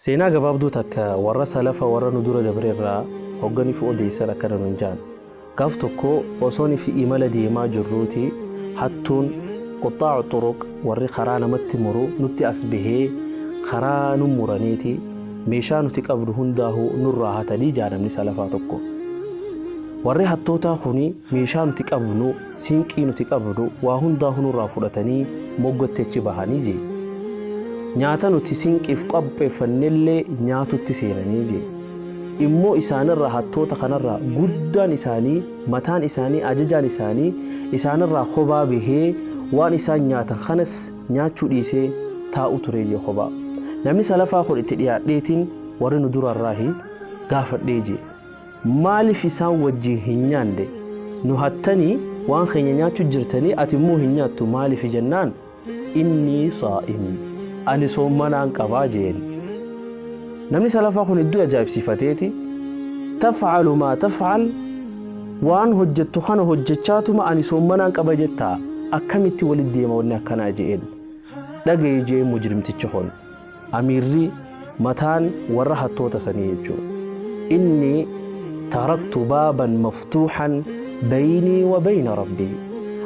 Seenaa gabaabduu takka warra salafa warra nu dura dabre irraa hogganiif odeessan akkana nun jaan. Gaaf tokko osoon fi imala deemaa jirruuti hattuun quxxaacu xuruq warri karaa namatti muru nutti as bahee karaa nu muraniiti meeshaa nuti qabnu hundaahu nurraa hatanii jaanamni salafaa tokko. Warri hattootaa kuni meeshaa nuti qabnu siinqii nuti qabnu waa hundaahu nurraa fudhatanii moggotti achi bahanii jee. Nyaata nuti siinqiif qopheeffannellee nyaatutti seenanii jee. Immoo isaanirraa hattoota kanarraa guddaan isaanii mataan isaanii ajajaan isaanii isaanirraa kophaa bahee waan isaan nyaatan kanas nyaachuu dhiisee taa'u ture jee kophaa. Namni salafaa kun itti dhiyaadheetiin warri nu durarraahi gaafadhee jee. Maaliif isaan wajjin hin nyaanne? Nu hattanii waan keenya nyaachuu jirtanii ati immoo hin nyaattu maaliif jennaan? Inni saa'im. Ani soommanaan qabaa jeen. Namni salafaa kun iddoo ajaa'ibsiifateeti taf'alu maa taf'al waan hojjettu kana hojjechaatuma ani soommanaan qaba jettaa akkamitti walitti deema wanni akkanaa jeen. Dhaga'ee jee mujrimtichi kun amiirri mataan warra hattoota sanii jechuudha. Inni taraktu baaban maftuuxan baynii wa bayna rabbii.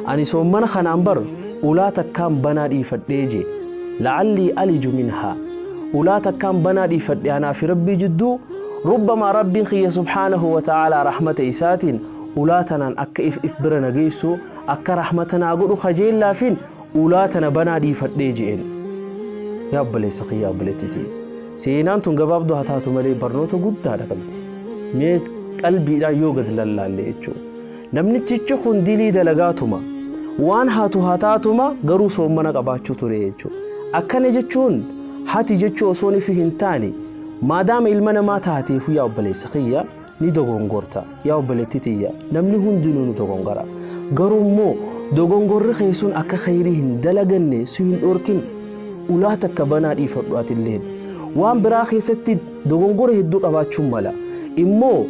Ani soommana kanaan bar ulaa takkaan banaa dhiifadhee jee. لعلي ألج منها ولا تكن بنادي فدي أنا في ربي جدو ربما ربي خي سبحانه وتعالى رحمة إسات ولا تنان أك إفبرنا جيسو أك رحمتنا أقول خجيل لافين ولا تنا بنادي فدي جين يا بلي سخي يا بلي تتي سينان تنجباب دو هتاتو ملي برنوتو قد هذا كبتي ميت قلبي لا يوجد لله اللي يجو نمني تيجو خنديلي دلقاتما وان هاتاتما جروس ومنا قباشو تريجو akkana jechuun hati jechuu osoon fi hin taane maadaama ilma namaa taateef yaa obboleessa kiyya ni dogongorta yaa obboleetti tiyya namni hundinuu ni dogongora garuu immoo dogongorri keessun akka khayrii hin dalaganne si hin dhorkin ulaa takka banaa dhiifadhu atilleen waan biraa keessatti dogongora hedduu qabaachuun mala immoo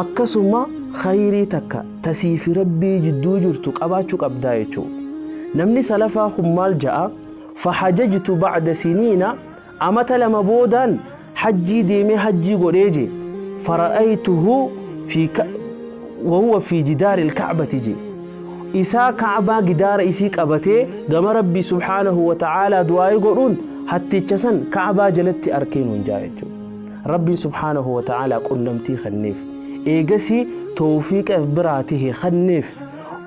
akkasuma khayrii takka tasiifi rabbii jidduu jirtu qabaachuu qabdaa jechuudha namni salafaa kun maal ja'a فحججت بعد سنين أمت لما بودان حجي ديمي حجي قريجي فرأيته وهو في جدار الكعبة جي إسا كعبة جدار إسيك أبتي قام ربي سبحانه وتعالى دعاء قرون حتى تشسن كعبة جلت أركين جايجو ربي سبحانه وتعالى قل نمتي خنيف إيجسي توفيق أفبراته خنيف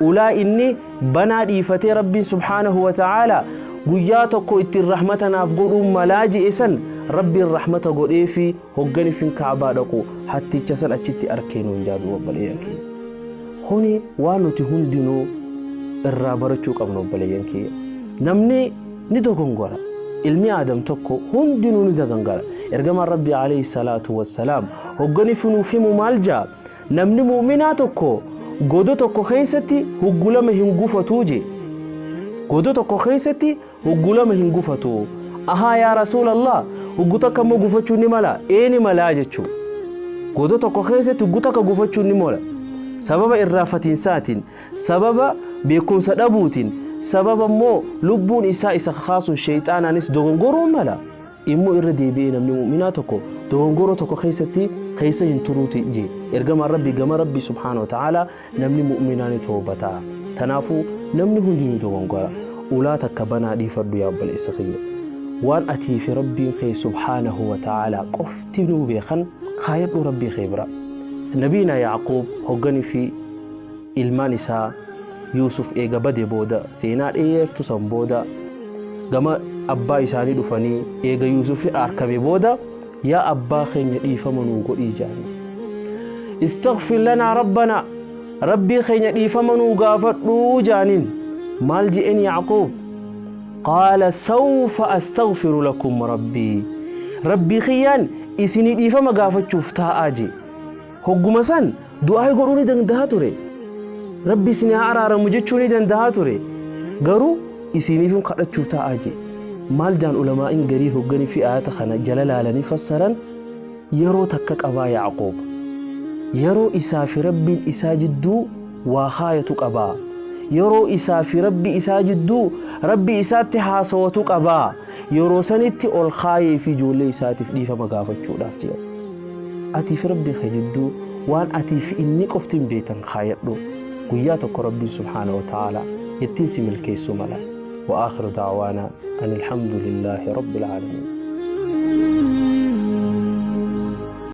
أولا إني بنادي فتي ربي سبحانه وتعالى guyyaa tokko itti rahmatanaaf godhuun malaaji isan rabbiin rahmata godhee fi hoggani fin kaabaa dhaqu hatticha san achitti arkeenuun jaadu obboleeyyan kiyya. Kuni waan nuti hundinuu irraa barachuu qabnu obboleeyyan kiyya. Namni ni dogongora. Ilmi Aadam tokko hundinuu ni dogongora. Ergamaan Rabbi alayhi salaatu wassalaam hoggani finuuf himu maal jaa namni muuminaa tokko godoo tokko keessatti huggulama hin gufatuu jee. godoo tokko keessatti huggulama hin gufatu ahaa yaa rasuulallah hugguta kammoo gufachuu ni mala eeni malaa jechuu godoo tokko keessatti hugguta ka gufachuu ni mala sababa irraafatiinsaatiin sababa beekumsa dhabuutiin sababa immoo lubbuun isaa isa khaasuun shayxaanaanis dogongoruu mala immoo irra deebi'ee namni mu'minaa tokko dogongoroo tokko keessatti keessa hin turuuti jee ergamaan rabbi gama rabbi subhaanahu wa ta'ala namni mu'minaa ni toobataa tanaafu namni hundinuu dogongora ulaa takka banaa dhiifadhu yaa obboleessa kiyya waan atii fi rabbiin kee subhaanahu wa ta'aalaa qofti nuu beekan kaayadhu rabbii kee bira nabiina yaaquub hoggani fi ilmaan isaa yuusuf eega bade booda seenaa dheertu san booda gama abbaa isaanii dhufanii eega yuusuf arkame booda yaa abbaa keenya dhiifama nuu godhii jaanii istaghfir lanaa rabbanaa ربي خينا ديفمنو غافدو جانين مال جئني يعقوب قال سوف أستغفر لكم ربي خيان إسيني ديفما غافتشو فتا آجي هقومسان دعاي قروني دندهاتوري ربي سيني عرار مجتشوني دندهاتوري قرو إسيني فم قرأتشو تا آجي مال جان علماء قريه هقني في آيات خنا جلالالني فسرا يرو تكك أبا يعقوب yeroo isaa fi rabbiin isaa jidduu waa haayatu qaba يرو إسا في ربي إسا جدو ربي إسا تحاسوتك أبا يرو سنتي الخاي في جولي إسا تفديف مقافة شولاف جيل أتي في ربي خجدو وان أتي في إنك أفتن بيتا خايرو قياتك ربي سبحانه وتعالى يتنسي ملكي سملا وآخر دعوانا أن الحمد لله رب العالمين.